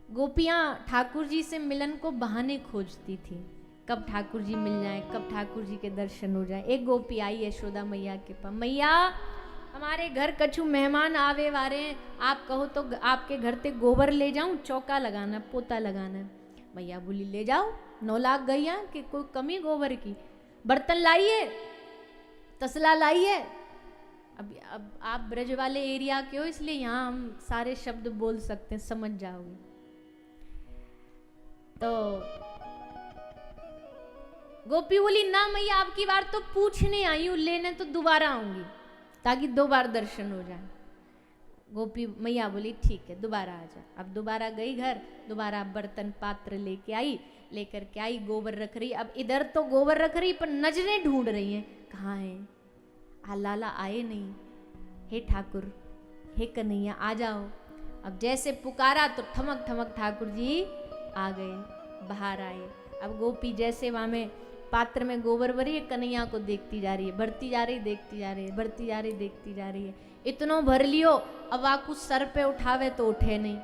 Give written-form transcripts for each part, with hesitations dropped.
गोपियां ठाकुर जी से मिलन को बहाने खोजती थी, कब ठाकुर जी मिल जाएं, कब ठाकुर जी के दर्शन हो जाएं। एक गोपी आई यशोदा मैया के पास, मैया हमारे घर कछु मेहमान आवे वारे हैं, आप कहो तो आपके घर ते गोबर ले जाऊं, चौका लगाना, पोता लगाना। मैया बोली ले जाओ, 9 लाख गैया कि कोई कमी गोबर की, बर्तन लाइए, तसला लाइए। अब आप ब्रज वाले एरिया के हो इसलिए यहाँ हम सारे शब्द बोल सकते हैं, समझ जाओगे। तो गोपी बोली ना मैया आपकी बार तो पूछने आई हूँ, लेने तो दोबारा आऊंगी ताकि 2 बार दर्शन हो जाए। गोपी मैया बोली ठीक है दोबारा आ जा। अब दोबारा गई घर, दोबारा बर्तन पात्र लेके आई, लेकर के आई, गोबर रख रही। अब इधर तो गोबर रख रही पर नजरें ढूंढ रही हैं, कहाँ है लाला, आए नहीं, हे ठाकुर, हे कन्हैया आ जाओ। अब जैसे पुकारा तो ठमक ठमक ठाकुर जी आ गए, बाहर आए। अब गोपी जैसे वहां में पात्र में गोबर भरी है, कन्हैया को देखती जा रही है, भरती जा रही, देखती जा रही है, भरती जा रही, देखती जा रही है। इतनो भर लियो, अब आकू सर पे उठावे तो उठे नहीं।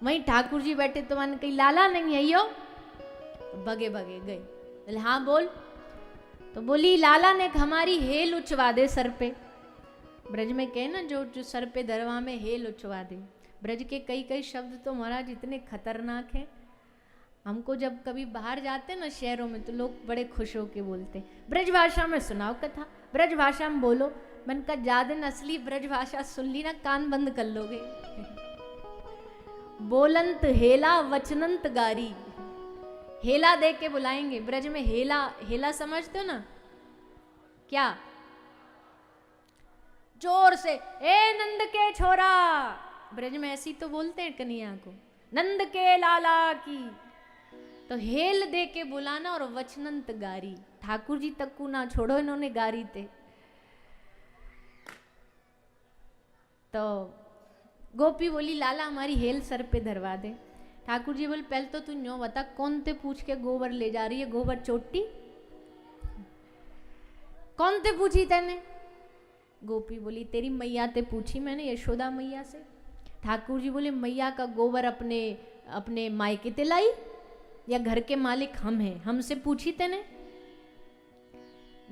वहीं ठाकुर जी बैठे तो मैंने कही लाला नहीं है यो, भगे भगे गए। बोले हाँ बोल। तो बोली लाला ने हमारी हेल उचवा दे सर पे। ब्रज में कहे ना जो सर पे दरवा में हेल उचवा दे। ब्रज के कई कई शब्द तो महाराज इतने खतरनाक हैं। हमको जब कभी बाहर जाते ना शहरों में तो लोग बड़े खुश होके बोलते ब्रज भाषा में सुनाओ कथा, ब्रज भाषा में बोलो। मन का ज्यादा असली ब्रज भाषा सुन ली ना कान बंद कर लोगे। बोलंत हेला वचनंत गारी, हेला दे के बुलाएंगे। ब्रज में हेला, हेला समझते हो ना क्या? जोर से ए नंद के छोरा, ब्रज में ऐसी तो बोलते हैं कन्हैया को, नंद के लाला की। तो हेल दे के बुलाना और वचनंत गारी। ठाकुर जी तक को ना छोड़ो, इन्होंने गारी थे। तो गोपी बोली लाला हमारी हेल सर पे धरवा दे। ठाकुर जी बोले पहले तो तू न्यो बता कौन ते पूछ के गोबर ले जा रही है, गोबर चोटी कौन ते पूछी तेने? गोपी बोली तेरी मैया ते पूछी मैंने, यशोदा मैया से। ठाकुर जी बोले मैया का गोबर अपने अपने मायके ते लाई या घर के मालिक हम हैं, हमसे पूछी तेने?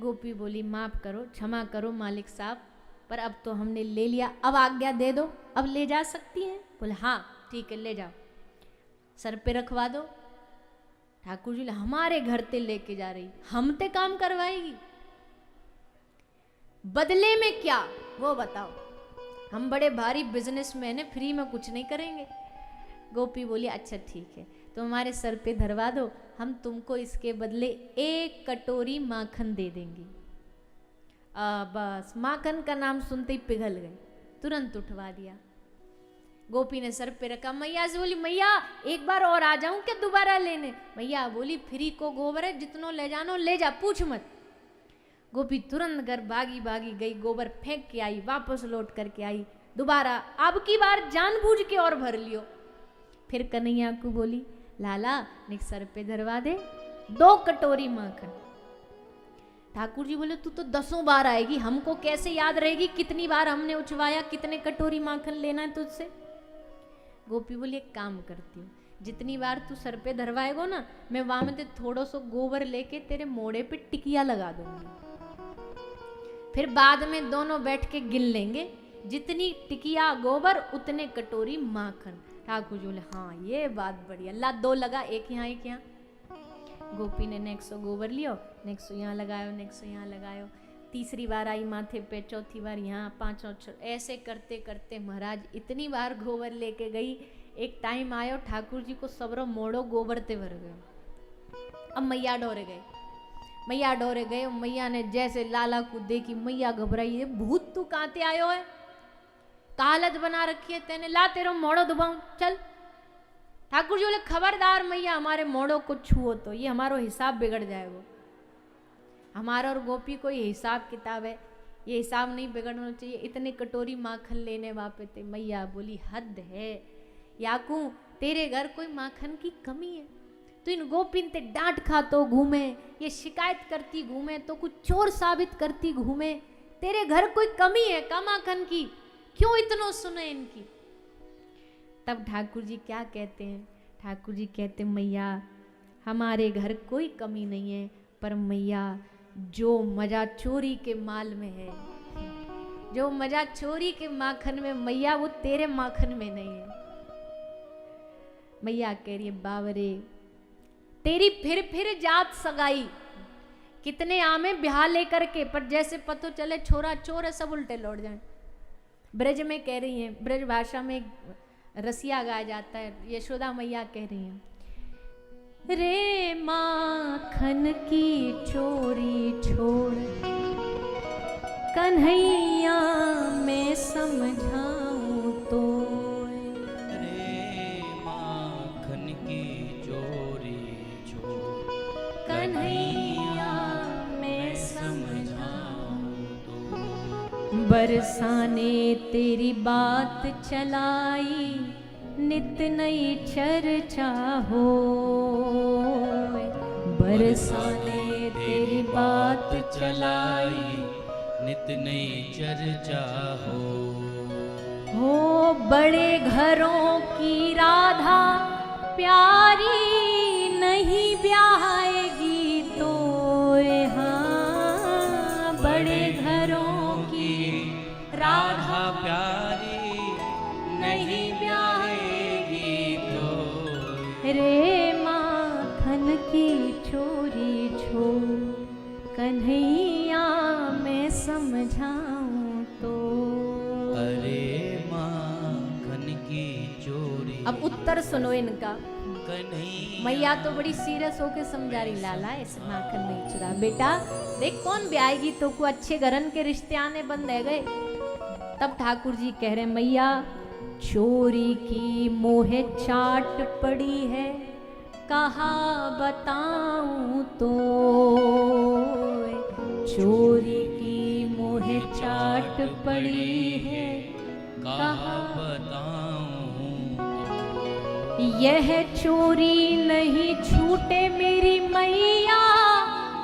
गोपी बोली माफ करो, क्षमा करो मालिक साहब, पर अब तो हमने ले लिया, अब आज्ञा दे दो, अब ले जा सकती हैं? बोले हाँ ठीक है ले जाओ, सर पे रखवा दो। ठाकुर जी हमारे घर ते लेके जा रही, हम ते काम करवाएगी, बदले में क्या वो बताओ, हम बड़े भारी बिजनेसमैन है, फ्री में कुछ नहीं करेंगे। गोपी बोली अच्छा ठीक है तो हमारे सर पे धरवा दो, हम तुमको इसके बदले 1 कटोरी माखन दे देंगे। बस माखन का नाम सुनते ही पिघल गए, तुरंत उठवा दिया। गोपी ने सर पे रखा, मैया से बोली मैया एक बार और आ जाऊं क्या दोबारा लेने? मैया बोली फ्री को गोबर है, जितनो ले जानो ले जा, पूछ मत। गोपी तुरंत घर भागी भागी गई, गोबर फेंक के आई, वापस लौट करके आई, दोबारा अब की बार जानबूझ के और भर लियो। फिर कन्हैया को बोली लाला निक सर पे धरवा दे 2 कटोरी माखन। ठाकुर जी बोले तू तो 10 बार आएगी, हमको कैसे याद रहेगी कितनी बार हमने उछवाया, कितने कटोरी माखन लेना है तुझसे? गोपी बोली एक काम करती हूँ, जितनी बार तू सर पे धरवाएगो ना, मैं वहां में थोड़ा सा गोबर लेके तेरे मोड़े पे टिकिया लगा दूंगी, फिर बाद में दोनों बैठ के गिन लेंगे, जितनी टिकिया गोबर उतने कटोरी माखन। ठाकुर जी बोले हाँ ये बात बढ़िया, ला 2 लगा, एक यहाँ एक यहाँ। गोपी ने नेक्सो गोबर लियो, नेक्सो यहाँ लगायो, नेक्सो यहाँ लगायो, तीसरी बार आई माथे पे, चौथी बार यहाँ, 5वां ऐसे करते करते महाराज इतनी बार गोबर लेके गई। एक टाइम आयो ठाकुर जी को सबरो मोड़ो गोबर ते भर गयो। अब मैया डोरे गए, मैया डोरे गए। मैया ने जैसे लाला को देखी, मैया घबराई, है भूत तू कांते आयो है, कालत बना रखी है तेने, ला तेरो मोड़ो दुबाऊं चल। ठाकुर जी बोले खबरदार मैया हमारे मोड़ो को छुओ तो ये हमारो हिसाब बिगड़ जाएगा। हमारा और गोपी को ये हिसाब किताब है, ये हिसाब नहीं बिगड़ना चाहिए। इतने कटोरी माखन लेने वापे थे। मैया बोली हद है याकू, तेरे घर कोई माखन की कमी है? तो इन गोपिन ते डांट खातो घूमे, ये शिकायत करती घूमे, तो कुछ चोर साबित करती घूमे। तेरे घर कोई कमी है का माखन की? क्यों इतनो सुने इनकी? तब ठाकुर जी क्या कहते हैं? ठाकुर जी कहते मैया हमारे घर कोई कमी नहीं है, पर मैया जो मजा चोरी के माल में है, जो मजा चोरी के माखन में मैया वो तेरे माखन में नहीं है। मैया कह रही है बावरे तेरी फिर जात सगाई, कितने आमे ब्याह लेकर के, पर जैसे पतो चले छोरा चोर है सब उल्टे लौट जाए। ब्रज में कह रही हैं, ब्रज भाषा में रसिया गाया जाता है, यशोदा मैया कह रही हैं रे माखन की चोरी छोड़ कन्हैया मैं समझाऊं तो। रे माखन की चोरी छोड़ कन्हैया मैं समझाऊं तो। बरसाने तेरी बात चलाई, नित नई चर्चा हो। बरसाने तेरी बात चलाई, नित नई चर्चा हो बड़े घरों की राधा प्यारी नहीं ब्याहेगी तो। हाँ बड़े घरों की राधा प्यारी नहीं ब्याहेगी तो। रे माखन की चोरी छोड़ कन्हैया मैं समझाऊं तो। अरे माखन की चोरी। अब उत्तर सुनो इनका। कन्हैया मैया तो बड़ी सीरियस होके समझा रही लाला ऐसे माखन नहीं चुरा, बेटा देख कौन ब्याहेगी तो को अच्छे घरन के रिश्ते आने बंद है गए। तब ठाकुर जी कह रहे मैया चोरी की मोहे चाट पड़ी है, कहा बताऊं तो। चोरी की मोहे चाट पड़ी है, कहा बताऊं तो। यह चोरी नहीं छूटे मेरी मैया,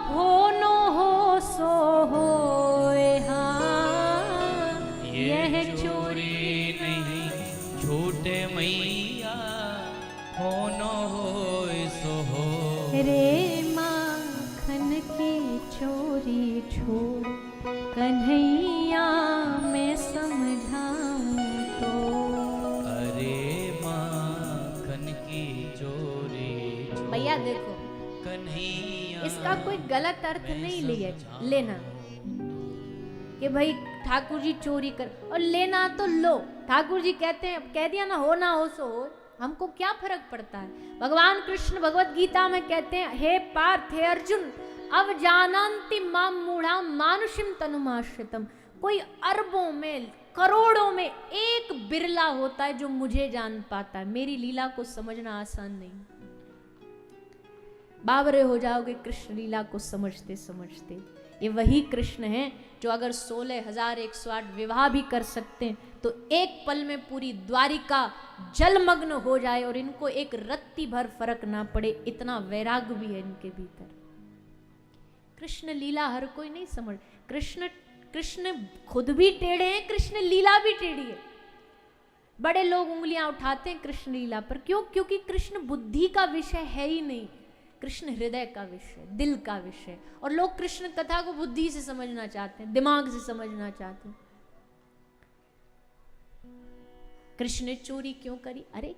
हो नो हो सो होए। हाँ यह चोरी नहीं छूटे मैया, हो न होए सो हो। रे माखन की चोरी छोड़ कन्हैया मैं समझाऊं तो। अरे माखन की चोरी छोड़ भैया देखो कन्हैया इसका कोई गलत अर्थ नहीं लेना कि भाई ठाकुर जी चोरी कर और लेना तो लो। ठाकुर जी कहते हैं कह दिया ना हो सो हो, हमको क्या फर्क पड़ता है। भगवान कृष्ण भगवत गीता में कहते हैं हे पार्थ हे अर्जुन अब जानन्ति माम मूढ़ा मानुषिम तनुमाश्रितम। कोई अरबों में करोड़ों में एक बिरला होता है जो मुझे जान पाता है। मेरी लीला को समझना आसान नहीं। बावरे हो जाओगे कृष्ण लीला को समझते समझते। ये वही कृष्ण हैं जो अगर 16,108 विवाह भी कर सकते हैं तो एक पल में पूरी द्वारिका जलमग्न हो जाए और इनको एक रत्ती भर फर्क ना पड़े, इतना वैराग्य भी है इनके भीतर। कृष्ण लीला हर कोई नहीं समझ। कृष्ण खुद भी टेढ़े हैं, कृष्ण लीला भी टेढ़ी है। बड़े लोग उंगलियां उठाते हैं कृष्ण लीला पर, क्यों? क्योंकि कृष्ण बुद्धि का विषय है ही नहीं, कृष्ण हृदय का विषय, दिल का विषय। और लोग कृष्ण कथा को बुद्धि से समझना चाहते हैं, दिमाग से समझना चाहते हैं। कृष्ण ने चोरी क्यों करी? अरे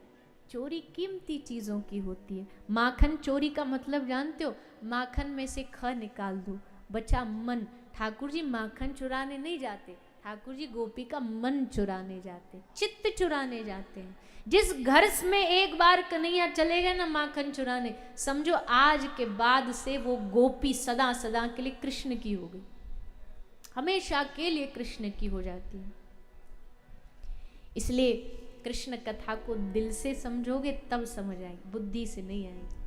चोरी कीमती चीजों की होती है। माखन चोरी का मतलब जानते हो? माखन में से ख निकाल दो, बचा मन। ठाकुर जी माखन चुराने नहीं जाते, ठाकुर जी गोपी का मन चुराने जाते, चित्त चुराने जाते हैं। जिस घर में एक बार कन्हैया चले गए ना माखन चुराने, समझो आज के बाद से वो गोपी सदा सदा के लिए कृष्ण की हो गई, हमेशा के लिए कृष्ण की हो जाती है। इसलिए कृष्ण कथा को दिल से समझोगे तब समझ आएगी, बुद्धि से नहीं आएगी।